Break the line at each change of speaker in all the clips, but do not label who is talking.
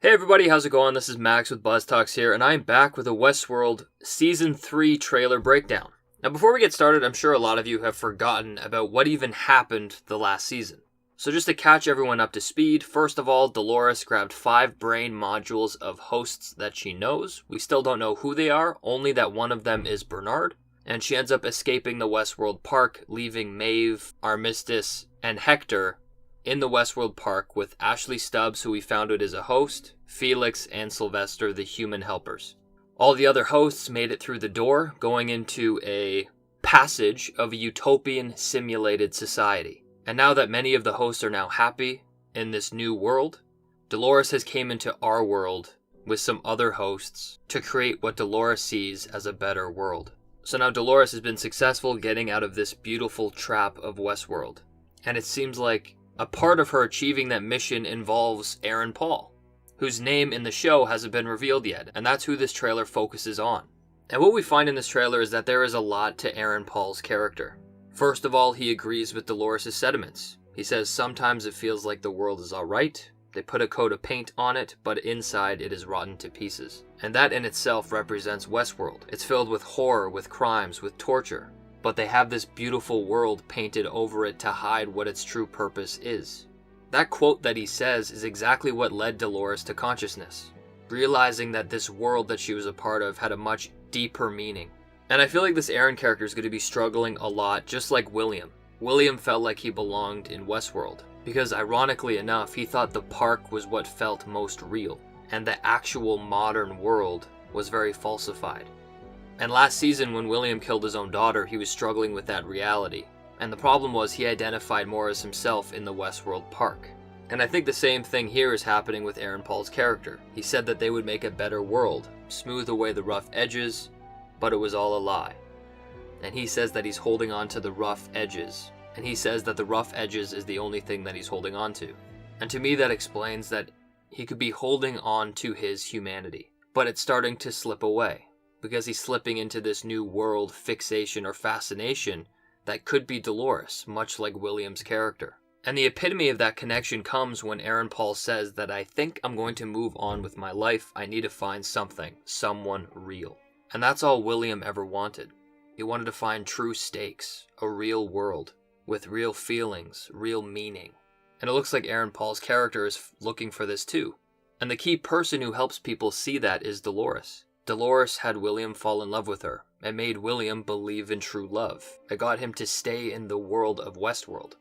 Hey everybody, how's it going? This is Max with BuzzTox here, and I'm back with a Westworld Season 3 trailer breakdown. Now before we get started, I'm sure a lot of you have forgotten about what even happened the last season. So just to catch everyone up to speed, first of all, Delores grabbed 5 brain modules of hosts that she knows. We still don't know who they are, only that one of them is Bernard. And she ends up escaping the Westworld Park, leaving Maeve, Armistice, and Hector in the Westworld Park with Ashley Stubbs, who we found out is a host, Felix, and Sylvester, the human helpers. All the other hosts made it through the door, going into a passage of a utopian simulated society. And now that many of the hosts are now happy in this new world, Delores has came into our world with some other hosts to create what Delores sees as a better world. So now Delores has been successful getting out of this beautiful trap of Westworld. And it seems like a part of her achieving that mission involves Aaron Paul, whose name in the show hasn't been revealed yet, and that's who this trailer focuses on. And what we find in this trailer is that there is a lot to Aaron Paul's character. First of all, he agrees with Delores' sentiments. He says sometimes it feels like the world is alright, they put a coat of paint on it, but inside it is rotten to pieces. And that in itself represents Westworld. It's filled with horror, with crimes, with torture. But they have this beautiful world painted over it to hide what its true purpose is. That quote that he says is exactly what led Delores to consciousness, realizing that this world that she was a part of had a much deeper meaning. And I feel like this Aaron character is going to be struggling a lot, just like William. William felt like he belonged in Westworld, because ironically enough, he thought the park was what felt most real, and the actual modern world was very falsified. And last season, when William killed his own daughter, he was struggling with that reality. And the problem was he identified more as himself in the Westworld Park. And I think the same thing here is happening with Aaron Paul's character. He said that they would make a better world, smooth away the rough edges, but it was all a lie. And he says that he's holding on to the rough edges. And he says that the rough edges is the only thing that he's holding on to. And to me that explains that he could be holding on to his humanity, but it's starting to slip away, because he's slipping into this new world fixation or fascination that could be Delores, much like William's character. And the epitome of that connection comes when Aaron Paul says that I think I'm going to move on with my life. I need to find something, someone real. And that's all William ever wanted. He wanted to find true stakes, a real world, with real feelings, real meaning. And it looks like Aaron Paul's character is looking for this too. And the key person who helps people see that is Delores. Delores had William fall in love with her, and made William believe in true love. It got him to stay in the world of Westworld.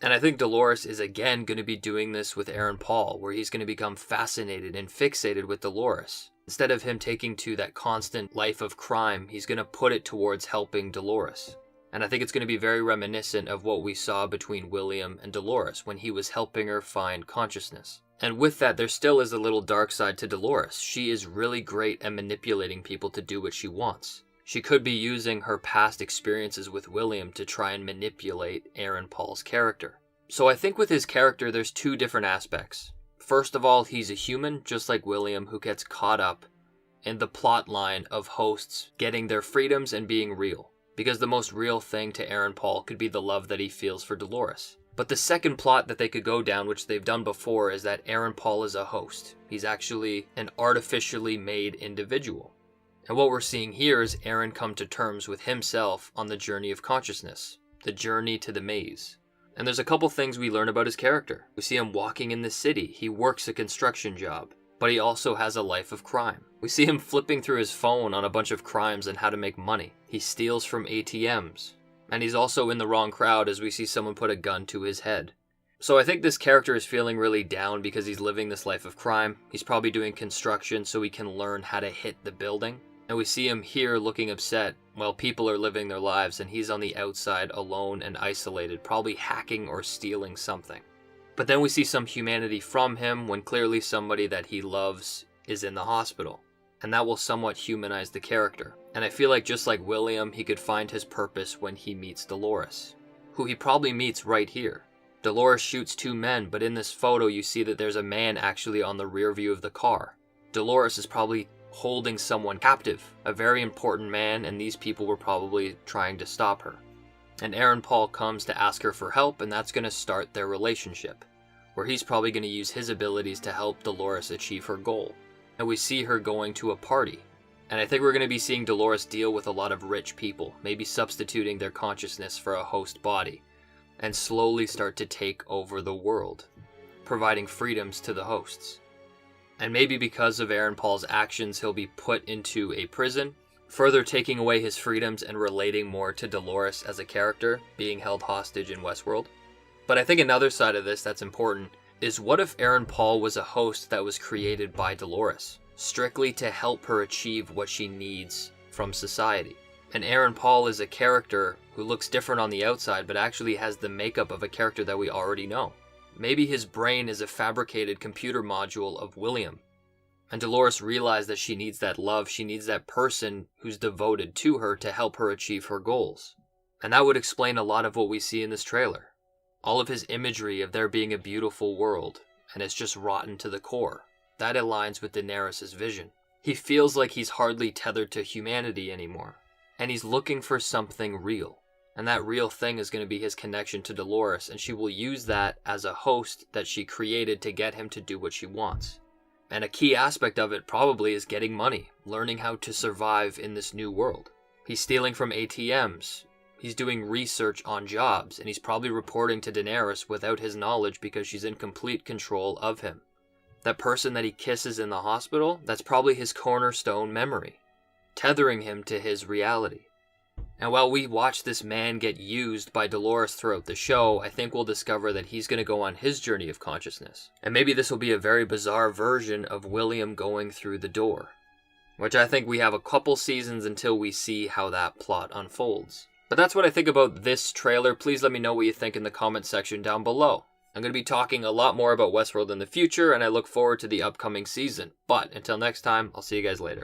And I think Delores is again going to be doing this with Aaron Paul, where he's going to become fascinated and fixated with Delores. Instead of him taking to that constant life of crime, he's going to put it towards helping Delores. And I think it's going to be very reminiscent of what we saw between William and Delores when he was helping her find consciousness. And with that, there still is a little dark side to Delores. She is really great at manipulating people to do what she wants. She could be using her past experiences with William to try and manipulate Aaron Paul's character. So I think with his character, there's 2 different aspects. First of all, he's a human, just like William, who gets caught up in the plot line of hosts getting their freedoms and being real. Because the most real thing to Aaron Paul could be the love that he feels for Delores. But the second plot that they could go down, which they've done before, is that Aaron Paul is a host. He's actually an artificially made individual. And what we're seeing here is Aaron come to terms with himself on the journey of consciousness, the journey to the maze. And there's a couple things we learn about his character. We see him walking in the city. He works a construction job, but he also has a life of crime. We see him flipping through his phone on a bunch of crimes and how to make money. He steals from ATMs. And he's also in the wrong crowd as we see someone put a gun to his head. So I think this character is feeling really down because he's living this life of crime. He's probably doing construction so he can learn how to hit the building. And we see him here looking upset while people are living their lives and he's on the outside alone and isolated, probably hacking or stealing something. But then we see some humanity from him when clearly somebody that he loves is in the hospital. And that will somewhat humanize the character. And I feel like just like William, he could find his purpose when he meets Delores, who he probably meets right here. Delores shoots 2 men, but in this photo you see that there's a man actually on the rear view of the car. Delores is probably holding someone captive, a very important man, and these people were probably trying to stop her. And Aaron Paul comes to ask her for help, and that's going to start their relationship. where he's probably going to use his abilities to help Delores achieve her goal. And we see her going to a party. And I think we're going to be seeing Delores deal with a lot of rich people, maybe substituting their consciousness for a host body, and slowly start to take over the world, providing freedoms to the hosts. And maybe because of Aaron Paul's actions, he'll be put into a prison, further taking away his freedoms and relating more to Delores as a character being held hostage in Westworld. But I think another side of this that's important is, what if Aaron Paul was a host that was created by Delores, strictly to help her achieve what she needs from society? And Aaron Paul is a character who looks different on the outside, but actually has the makeup of a character that we already know. Maybe his brain is a fabricated computer module of William. And Delores realized that she needs that love, she needs that person who's devoted to her to help her achieve her goals. And that would explain a lot of what we see in this trailer. All of his imagery of there being a beautiful world, and it's just rotten to the core. That aligns with Daenerys' vision. He feels like he's hardly tethered to humanity anymore, and he's looking for something real. And that real thing is going to be his connection to Delores, and she will use that as a host that she created to get him to do what she wants. And a key aspect of it probably is getting money, learning how to survive in this new world. He's stealing from ATMs, he's doing research on jobs, and he's probably reporting to Daenerys without his knowledge because she's in complete control of him. That person that he kisses in the hospital, that's probably his cornerstone memory, tethering him to his reality. And while we watch this man get used by Delores throughout the show, I think we'll discover that he's going to go on his journey of consciousness. And maybe this will be a very bizarre version of William going through the door, which I think we have a couple seasons until we see how that plot unfolds. But that's what I think about this trailer. Please let me know what you think in the comment section down below. I'm going to be talking a lot more about Westworld in the future, and I look forward to the upcoming season. But until next time, I'll see you guys later.